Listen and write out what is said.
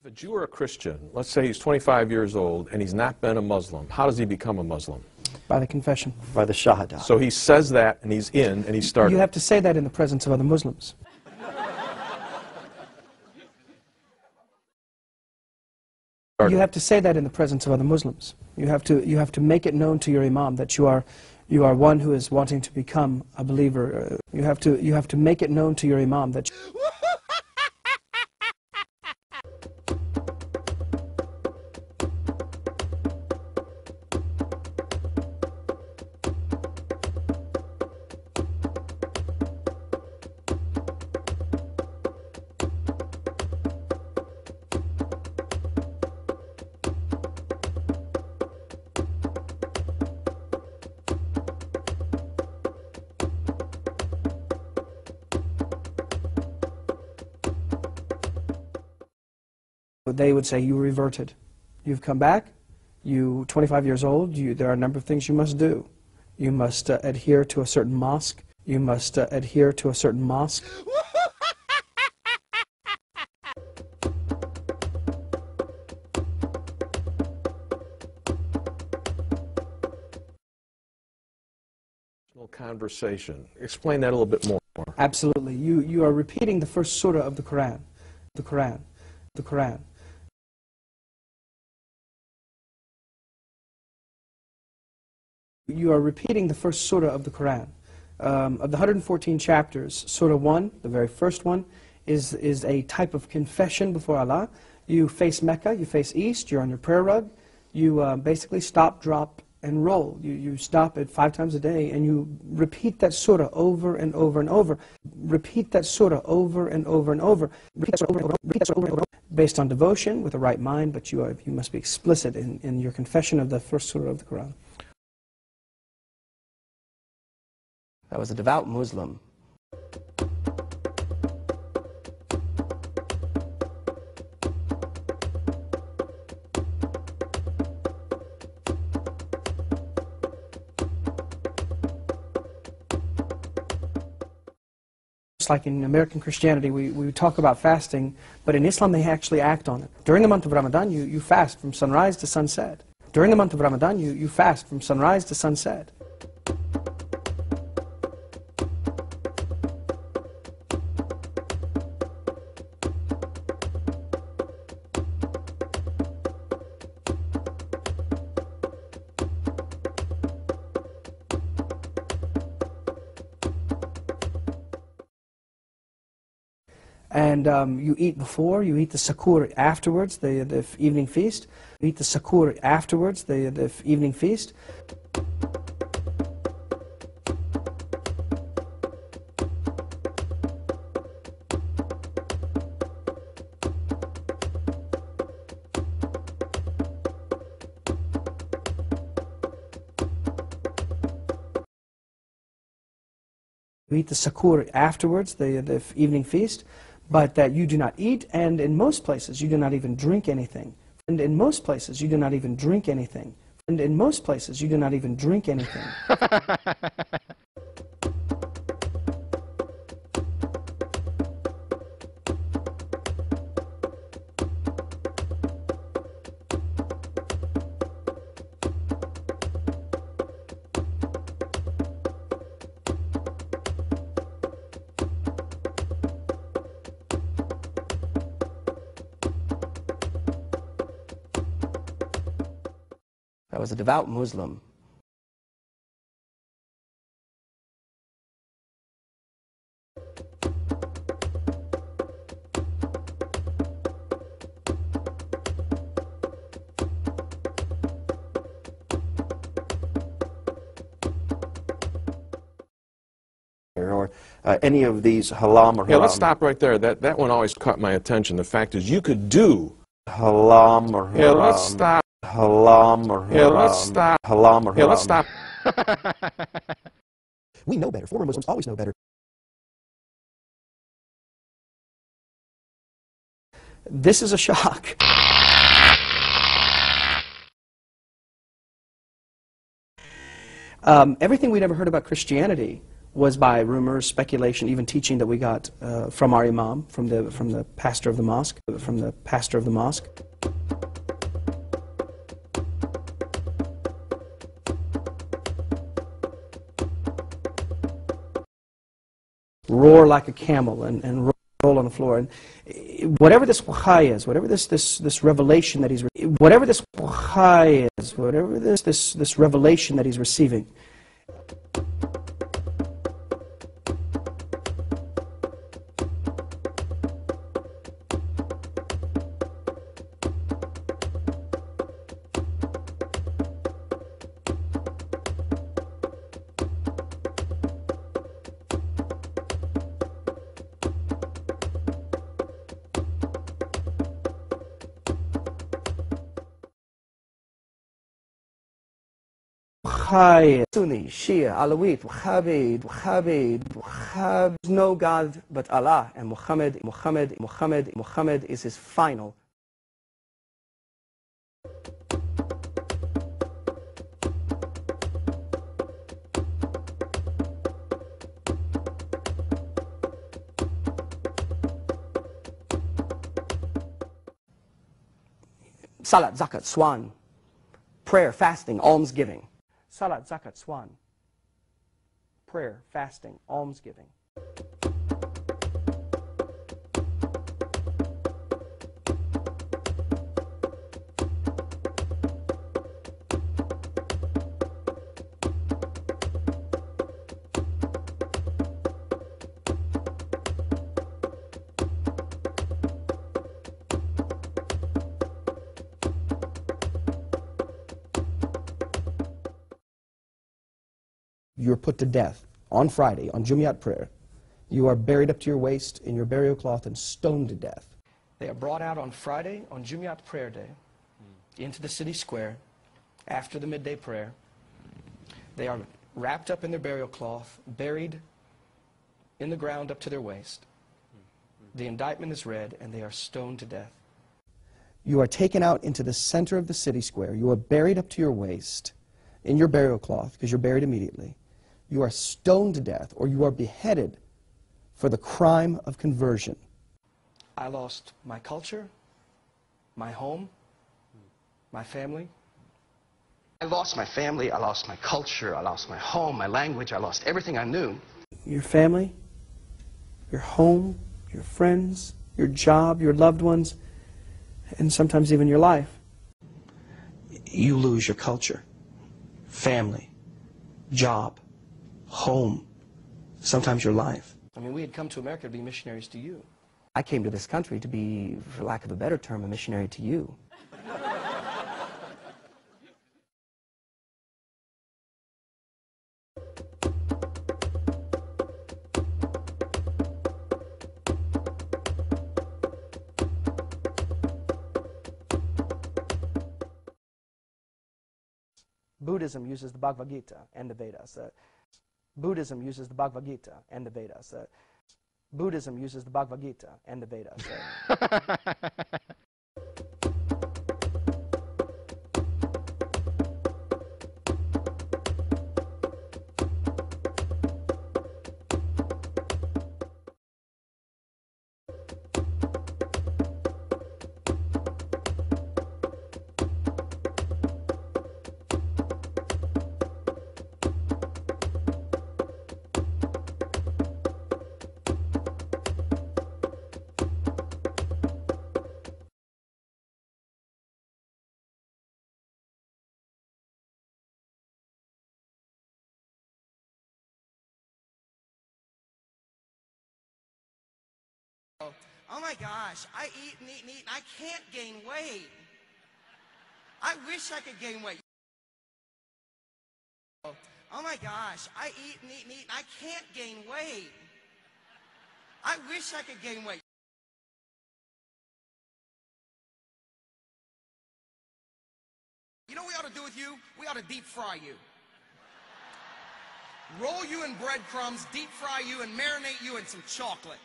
If a Jew or a Christian, let's say he's 25 years old and he's not been a Muslim, how does he become a Muslim? By the confession. By the Shahada. So he says that and he's in and he started. You have to say that in the presence of other Muslims. You have to say that in the presence of other Muslims. You have to make it known to your imam that you are one who is wanting to become a believer. You have to make it known to your imam that they would say, you reverted. You've come back. You 25 years old. There are a number of things you must do. You must adhere to a certain mosque. You must adhere to a certain mosque. Conversation. Explain that a little bit more. Absolutely. You are repeating the first surah of the Quran. The Quran. The Quran. You are repeating the first surah of the Quran. Of the 114 chapters, Surah 1, the very first one, is a type of confession before Allah. You face Mecca, you face East, you're on your prayer rug. You basically stop, drop, and roll. You stop it 5 times a day, and you repeat that surah over and over and over. Repeat that surah over and over and over. Repeat that surah over and over. Repeat that surah over and over. Based on devotion, with the right mind, but you must be explicit in your confession of the first surah of the Quran. I was a devout Muslim. Just like in American Christianity, we talk about fasting, but in Islam they actually act on it. During the month of Ramadan, you fast from sunrise to sunset. During the month of Ramadan, you fast from sunrise to sunset. And you eat before, you eat the sakur afterwards, the evening feast. You eat the sakur afterwards, the evening feast. You eat the sakur afterwards, the evening feast. But that you do not eat, and in most places you do not even drink anything. And in most places you do not even drink anything. And in most places you do not even drink anything. I was a devout Muslim. Or any of these halam or haram. Yeah, let's stop right there. That one always caught my attention. The fact is, you could do halam or haram. Yeah, let's stop. Halam or haram. Yeah, let's stop. Halam or haram. Yeah, let's stop. We know better. Former Muslims always know better. This is a shock. Everything we'd ever heard about Christianity was by rumors, speculation, even teaching that we got from our imam, from the pastor of the mosque, roar like a camel and roll on the floor. And whatever this wahai is, whatever this revelation that he's this revelation that he's receiving, Sunni, Shia, Alawite, Wahhabi, no God but Allah, and Muhammad is his final. Salat, zakat, swan, prayer, fasting, almsgiving. salat, zakat, swan, prayer, fasting, almsgiving. You're put to death on Friday, on Jumiat prayer. You are buried up to your waist in your burial cloth and stoned to death. They are brought out on Friday, on Jumiat prayer day, into the city square after the midday prayer. They are wrapped up in their burial cloth, buried in the ground up to their waist. The indictment is read, and they are stoned to death. You are taken out into the center of the city square. You are buried up to your waist in your burial cloth, because you're buried immediately. You are stoned to death, or you are beheaded for the crime of conversion. I lost my culture, my home, my family. I lost my family, I lost my culture, I lost my home, my language, I lost everything I knew. Your family, your home, your friends, your job, your loved ones, and sometimes even your life. You lose your culture, family, job, home, sometimes your life. I mean, we had come to America to be missionaries to you. I came to this country to be, for lack of a better term, a missionary to you. Buddhism uses the Bhagavad Gita and the Vedas. Buddhism uses the Bhagavad Gita and the Vedas. Buddhism uses the Bhagavad Gita and the Vedas. Oh my gosh, I eat and eat and eat and I can't gain weight. I wish I could gain weight. Oh my gosh, I eat and eat and eat and I can't gain weight. I wish I could gain weight. You know what we ought to do with you? We ought to deep fry you. Roll you in breadcrumbs, deep fry you, and marinate you in some chocolate.